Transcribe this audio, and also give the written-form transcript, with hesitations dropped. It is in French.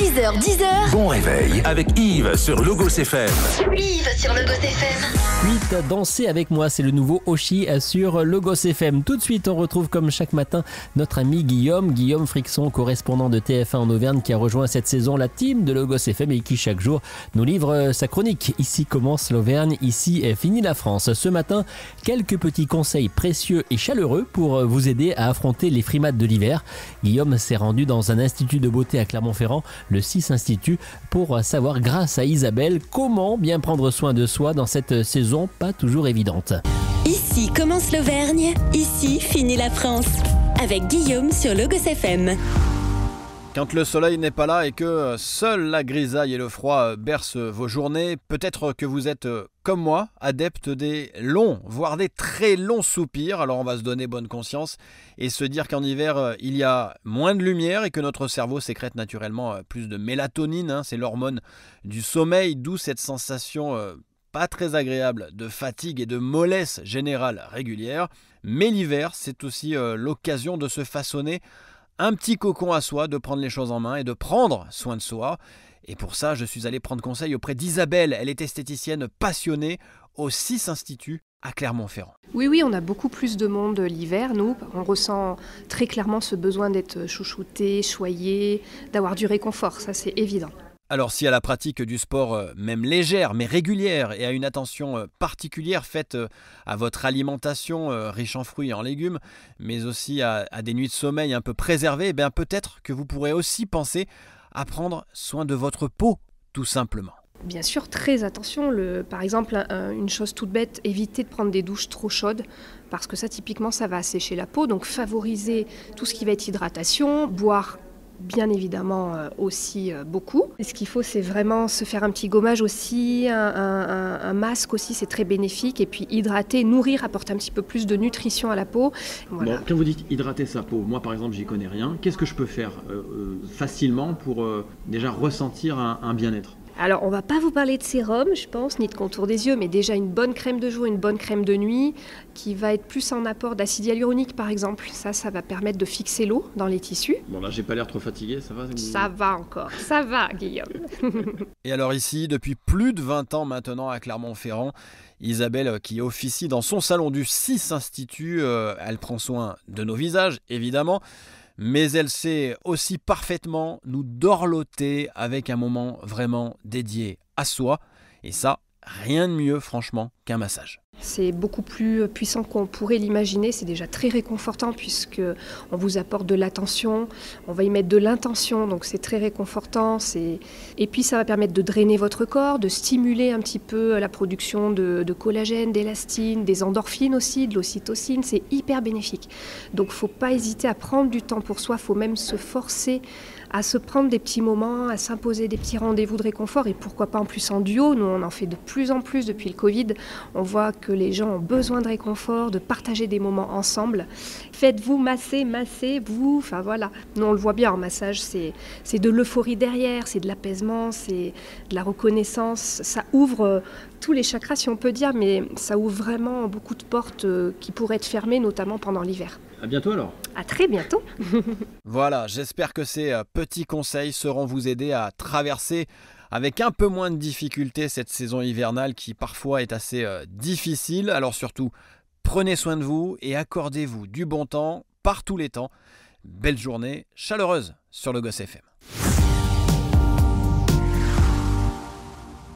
6h-10h. Bon réveil avec Yves sur Logos FM. Yves sur Logos FM. Suite, dansez avec moi, c'est le nouveau Oshi sur Logos FM. Tout de suite, on retrouve comme chaque matin notre ami Guillaume Frixon, correspondant de TF1 en Auvergne, qui a rejoint cette saison la team de Logos FM et qui chaque jour nous livre sa chronique. Ici commence l'Auvergne, ici est finie la France. Ce matin, quelques petits conseils précieux et chaleureux pour vous aider à affronter les frimates de l'hiver. Guillaume s'est rendu dans un institut de beauté à Clermont-Ferrand, le 6 Institut, pour savoir grâce à Isabelle comment bien prendre soin de soi dans cette saison pas toujours évidente. Ici commence l'Auvergne, ici finit la France. Avec Guillaume sur Logos FM. Quand le soleil n'est pas là et que seule la grisaille et le froid bercent vos journées, peut-être que vous êtes, comme moi, adepte des longs, voire des très longs soupirs. Alors on va se donner bonne conscience et se dire qu'en hiver, il y a moins de lumière et que notre cerveau sécrète naturellement plus de mélatonine. C'est l'hormone du sommeil, d'où cette sensation pas très agréable de fatigue et de mollesse générale régulière. Mais l'hiver, c'est aussi l'occasion de se façonner un petit cocon à soi, de prendre les choses en main et de prendre soin de soi. Et pour ça, je suis allé prendre conseil auprès d'Isabelle. Elle est esthéticienne passionnée au 6 Institut à Clermont-Ferrand. Oui, on a beaucoup plus de monde l'hiver, nous. On ressent très clairement ce besoin d'être chouchouté, choyé, d'avoir du réconfort, ça c'est évident. Alors si à la pratique du sport, même légère mais régulière, et à une attention particulière faite à votre alimentation riche en fruits et en légumes, mais aussi à des nuits de sommeil un peu préservées, eh bien peut-être que vous pourrez aussi penser à prendre soin de votre peau, tout simplement. Bien sûr, très attention. Par exemple, une chose toute bête, évitez de prendre des douches trop chaudes, parce que ça typiquement ça va assécher la peau, donc favorisez tout ce qui va être hydratation, boire bien évidemment aussi beaucoup. Et ce qu'il faut, c'est vraiment se faire un petit gommage aussi, un masque aussi, c'est très bénéfique. Et puis hydrater, nourrir, apporter un petit peu plus de nutrition à la peau. Voilà. Bon, quand vous dites hydrater sa peau, moi par exemple j'y connais rien, qu'est-ce que je peux faire facilement pour déjà ressentir un bien-être ? Alors, on ne va pas vous parler de sérum, je pense, ni de contour des yeux, mais déjà une bonne crème de jour, une bonne crème de nuit, qui va être plus en apport d'acide hyaluronique, par exemple. Ça va permettre de fixer l'eau dans les tissus. Bon, là, j'ai pas l'air trop fatigué, ça va ? Ça va encore, ça va, Guillaume. Et alors ici, depuis plus de 20 ans maintenant à Clermont-Ferrand, Isabelle, qui officie dans son salon du 6 Institut, elle prend soin de nos visages, évidemment, mais elle sait aussi parfaitement nous dorloter avec un moment vraiment dédié à soi. Et ça, rien de mieux franchement qu'un massage. C'est beaucoup plus puissant qu'on pourrait l'imaginer, c'est déjà très réconfortant puisque on vous apporte de l'attention, on va y mettre de l'intention, donc c'est très réconfortant. Et puis ça va permettre de drainer votre corps, de stimuler un petit peu la production de collagène, d'élastine, des endorphines aussi, de l'ocytocine, c'est hyper bénéfique. Donc il ne faut pas hésiter à prendre du temps pour soi, il faut même se forcer à se prendre des petits moments, à s'imposer des petits rendez-vous de réconfort et pourquoi pas en plus en duo. Nous on en fait de plus en plus depuis le Covid, on voit que les gens ont besoin de réconfort, de partager des moments ensemble. Faites-vous massez-vous, enfin voilà. Nous on le voit bien en massage, c'est de l'euphorie derrière, c'est de l'apaisement, c'est de la reconnaissance, ça ouvre tous les chakras si on peut dire, mais ça ouvre vraiment beaucoup de portes qui pourraient être fermées, notamment pendant l'hiver. À bientôt alors. À très bientôt. Voilà, j'espère que ces petits conseils sauront vous aider à traverser avec un peu moins de difficulté cette saison hivernale qui parfois est assez difficile. Alors surtout, prenez soin de vous et accordez-vous du bon temps par tous les temps. Belle journée chaleureuse sur Logos FM.